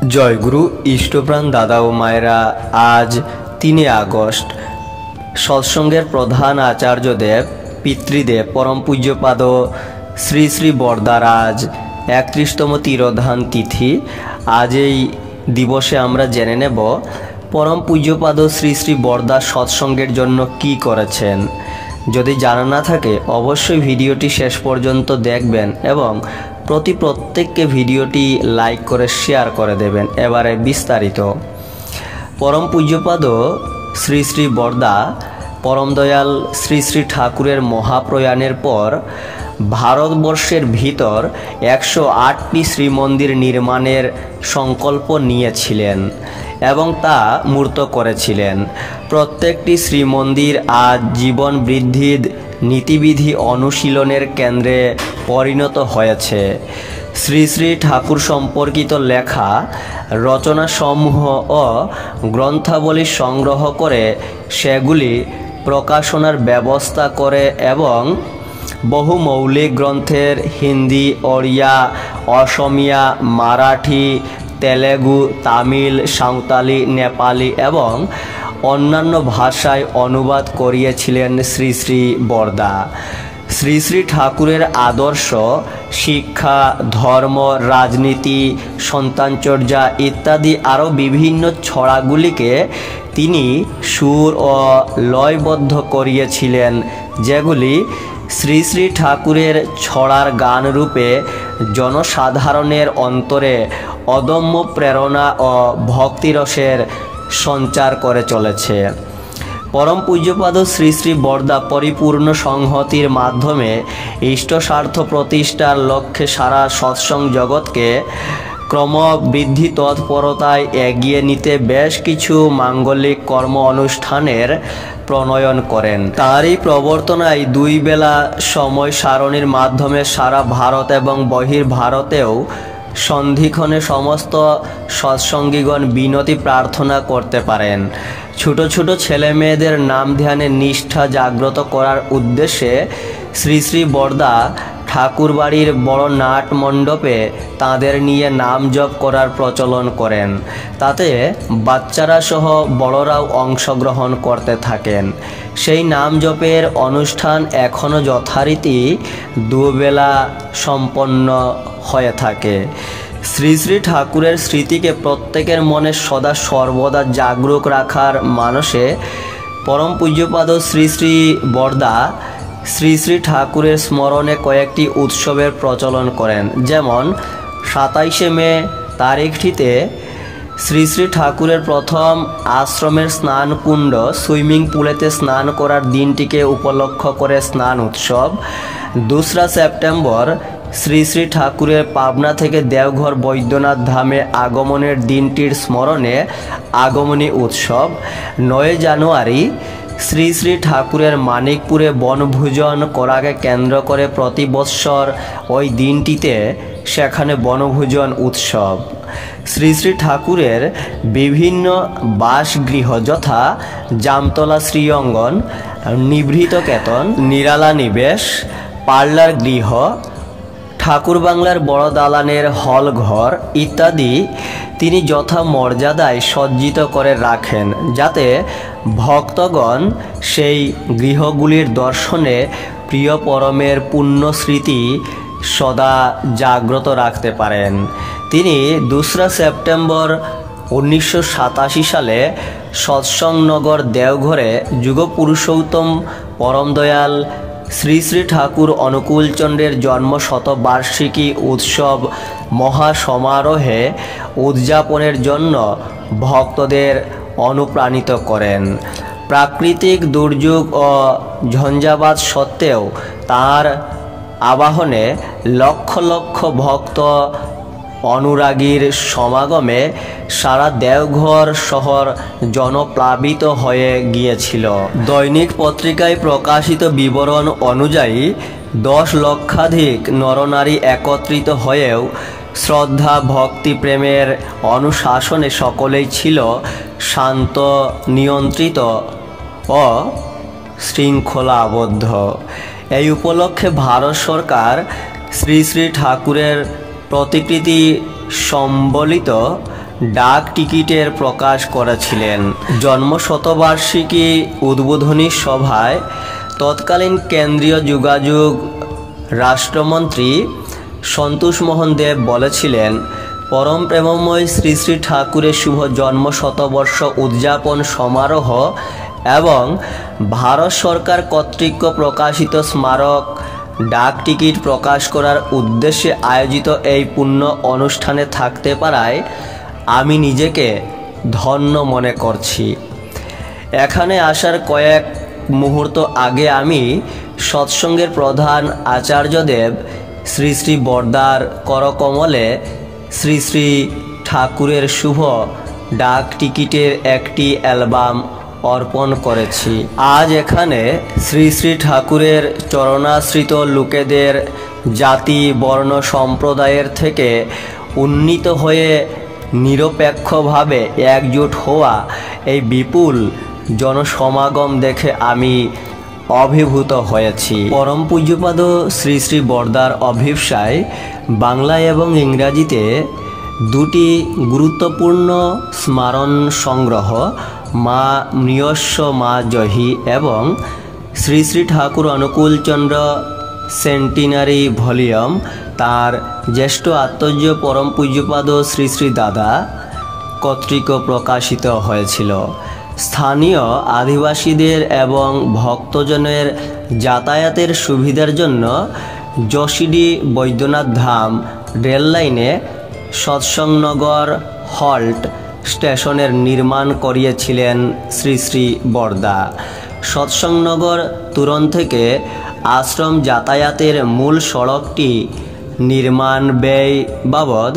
জয়গুরু ইষ্টপ্রাণ দাদা ও মায়েরা, আজ ৩ আগস্ট সৎসঙ্গের প্রধান আচার্যদেব পিতৃদেব পরম পূজ্যপাদ শ্রী শ্রী বরদারাজ ৩১তম তিরোধান তিথি। আজ এই দিবসে আমরা জেনে নেব পরম পূজ্যপাদ শ্রী শ্রী বরদা সৎসঙ্গের জন্য কি করেছেন। যদি জানা না থাকে অবশ্যই ভিডিওটি শেষ পর্যন্ত দেখবেন এবং প্রত্যেককে ভিডিওটি লাইক করে শেয়ার করে দেবেন। এবারে বিস্তারিত। পরম পূজ্যপাদ শ্রী শ্রী বরদা পরম দয়াল শ্রী শ্রী ঠাকুরের মহাপ্রয়াণের পর ভারতবর্ষের ভিতর ১০৮টি শ্রীমন্দির নির্মাণের সংকল্প নিয়েছিলেন এবং তা মূর্ত করেছিলেন। প্রত্যেকটি শ্রীমন্দির আজ জীবন বৃদ্ধির নীতিবিধি অনুশীলনের কেন্দ্রে পরিণত হয়েছে। শ্রী শ্রী ঠাকুর সম্পর্কিত লেখা রচনাসমূহ ও গ্রন্থাবলী সংগ্রহ করে সেগুলি প্রকাশনার ব্যবস্থা করে এবং বহু মৌলিক গ্রন্থের হিন্দি, ওড়িয়া, অসমিয়া, মারাঠি, তেলেগু, তামিল, সাঁওতালি, নেপালি এবং অন্যান্য ভাষায় অনুবাদ করিয়েছিলেন শ্রী শ্রী বরদা। শ্রী শ্রী ঠাকুরের আদর্শ, শিক্ষা, ধর্ম, রাজনীতি, সন্তানচর্যা ইত্যাদি আরও বিভিন্ন ছড়াগুলিকে তিনি সুর ও লয়বদ্ধ করিয়েছিলেন, যেগুলি শ্রী শ্রী ঠাকুরের ছড়ার গান রূপে জনসাধারণের অন্তরে অদম্য প্রেরণা ও ভক্তিরসের সঞ্চার করে চলেছে। পরম পূজ্যপাদ শ্রী শ্রী বরদা পরিপূর্ণ সংহতির মাধ্যমে ইষ্টস্বার্থ প্রতিষ্ঠার লক্ষ্যে সারা সৎসঙ্গ জগৎকে ক্রমবৃদ্ধি তৎপরতায় এগিয়ে নিতে বেশ কিছু মাঙ্গলিক কর্ম অনুষ্ঠানের প্রণয়ন করেন। তারই প্রবর্তনায় 2 বেলা সময় সারণীর মাধ্যমে সারা ভারত এবং বহির্ভারতেও সন্ধিক্ষণে সমস্ত সৎসঙ্গীগণ বিনতি প্রার্থনা করতে পারেন। ছোট ছোট ছেলে মেয়েদের নাম ধ্যানে নিষ্ঠা জাগ্রত করার উদ্দেশ্যে শ্রী শ্রী বরদা ঠাকুরবাড়ির বড় নাট মণ্ডপে তাঁদের নিয়ে নাম জপ করার প্রচলন করেন। তাতে বাচ্চারা সহ বড়রাও অংশগ্রহণ করতে থাকেন। সেই নাম জপের অনুষ্ঠান এখনও যথারীতি 2 বেলা সম্পন্ন হয়ে থাকে। শ্রী শ্রী ঠাকুরের স্মৃতিকে প্রত্যেকের মনে সদা সর্বদা জাগরুক রাখার মানসে পরম পূজ্যপাদ শ্রী শ্রী বরদা শ্রী শ্রী ঠাকুরের স্মরণে কয়েকটি উৎসবের প্রচলন করেন। যেমন 27শে মে তারিখটিতে শ্রী শ্রী ঠাকুরের প্রথম আশ্রমের স্নানকুণ্ড সুইমিং পুলেতে স্নান করার দিনটিকে উপলক্ষ করে স্নান উৎসব। 2রা সেপ্টেম্বর শ্রী শ্রী ঠাকুরের পাবনা থেকে দেওঘর বৈদ্যনাথ ধামে আগমনের দিনটির স্মরণে আগমনী উৎসব। 9 জানুয়ারি শ্রী শ্রী ঠাকুরের মানিকপুরে বনভোজন করাকে কেন্দ্র করে প্রতি বৎসর ওই দিনটিতে সেখানে বনভোজন উৎসব। শ্রী শ্রী ঠাকুরের বিভিন্ন বাসগৃহ যথা জামতলা শ্রীঅঙ্গন, নিভৃত কেতন, নিরালা নিবেশ, পার্লার গৃহ, ঠাকুর বাংলার বড় দালানের হল ঘর ইত্যাদি তিনি যথা মর্যাদায় সজ্জিত করে রাখেন, যাতে ভক্তগণ সেই গৃহগুলির দর্শনে প্রিয় পরমের পুণ্য স্মৃতি সদা জাগ্রত রাখতে পারেন। তিনি 2রা সেপ্টেম্বর 1987 সালে সৎসংগনগর দেওঘরে যুগপুরুষোত্তম পরম দয়াল শ্রী শ্রী ঠাকুর অনুকূলচন্দ্রের জন্ম শতবার্ষিকী উৎসব মহাসমারোহে উদযাপনের জন্য ভক্তদের অনুপ্রাণিত করেন। প্রাকৃতিক দুর্যোগ ও ঝঞ্ঝাবাত সত্ত্বেও তাঁর আবাহনে লক্ষ লক্ষ ভক্ত অনুরাগীর সমাগমে সারা দেওঘর শহর জনপ্লাবিত হয়ে গিয়েছিল। দৈনিক পত্রিকায় প্রকাশিত বিবরণ অনুযায়ী 10 লক্ষাধিক নরনারী একত্রিত হয়েও শ্রদ্ধা ভক্তি প্রেমের অনুশাসনে সকলেই ছিল শান্ত, নিয়ন্ত্রিত ও শৃঙ্খলাবদ্ধ। এই উপলক্ষে ভারত সরকার শ্রী শ্রী ঠাকুরের প্রতিকৃতি সম্বলিত ডাক টিকিটের প্রকাশ করেছিলেন। জন্মশতবার্ষিকী উদ্বোধনী সভায় তৎকালীন কেন্দ্রীয় যোগাযোগ রাষ্ট্রমন্ত্রী সন্তোষ মোহন দেব বলেছিলেন, পরম প্রেমময় শ্রী শ্রী ঠাকুরের শুভ জন্ম শতবর্ষ উদযাপন সমারোহ এবং ভারত সরকার কর্তৃক প্রকাশিত স্মারক ডাক টিকিট প্রকাশ করার উদ্দেশ্যে আয়োজিত এই পুণ্য অনুষ্ঠানে থাকতে পারায় আমি নিজেকে ধন্য মনে করছি। এখানে আসার কয়েক মুহূর্ত আগে আমি সৎসঙ্গের প্রধান আচার্যদেব শ্রী শ্রী বরদার করকমলে শ্রী শ্রী ঠাকুরের শুভ ডাক টিকিটের একটি অ্যালবাম অর্পণ করেছি। আজ এখানে শ্রী শ্রী ঠাকুরের চরণাশ্রিত লোকেদের জাতি বর্ণ সম্প্রদায়ের থেকে উন্নীত হয়ে নিরপেক্ষভাবে একজোট হওয়া এই বিপুল জনসমাগম দেখে আমি অভিভূত হয়েছি। পরম পূজ্যপাদ শ্রী শ্রী বরদার অভিপ্সায় বাংলা এবং ইংরাজিতে দুটি গুরুত্বপূর্ণ স্মারণ সংগ্রহ মা মৃয়স্ব মা জহি এবং শ্রী শ্রী ঠাকুর অনুকূলচন্দ্র সেন্টিনারি ভলিউম তার জ্যেষ্ঠ আত্মজ্য পরম পূজ্যপাদ শ্রী শ্রী দাদা কর্তৃক প্রকাশিত হয়েছিল। স্থানীয় আদিবাসীদের এবং ভক্তজনের যাতায়াতের সুবিধার জন্য যশিডি বৈদ্যনাথ ধাম রেল লাইনে সৎসংনগর হল্ট স্টেশনের নির্মাণ করিয়েছিলেন শ্রী শ্রী বরদা। সৎসংনগর তুরন থেকে আশ্রম যাতায়াতের মূল সড়কটি নির্মাণ ব্যয় বাবদ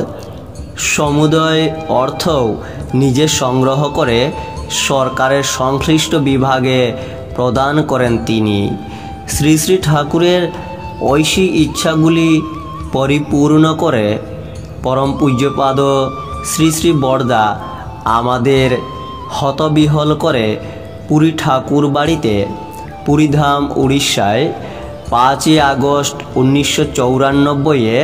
সমুদয় অর্থও নিজে সংগ্রহ করে সরকারের সংশ্লিষ্ট বিভাগে প্রদান করেন তিনি। শ্রী শ্রী ঠাকুরের ঐশী ইচ্ছাগুলি পরিপূর্ণ করে পরম পূজ্যপাদ শ্রী শ্রী বরদা আমাদের হতবিহল করে পুরী ঠাকুর বাড়িতে পুরীধাম উড়িষ্যায় 5ই আগস্ট 1994-এ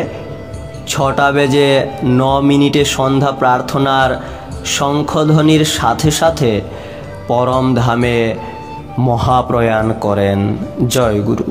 6:09 সন্ধ্যা প্রার্থনার শঙ্খধ্বনির সাথে সাথে পরম ধামে মহাপ্রয়াণ করেন। জয় গুরু।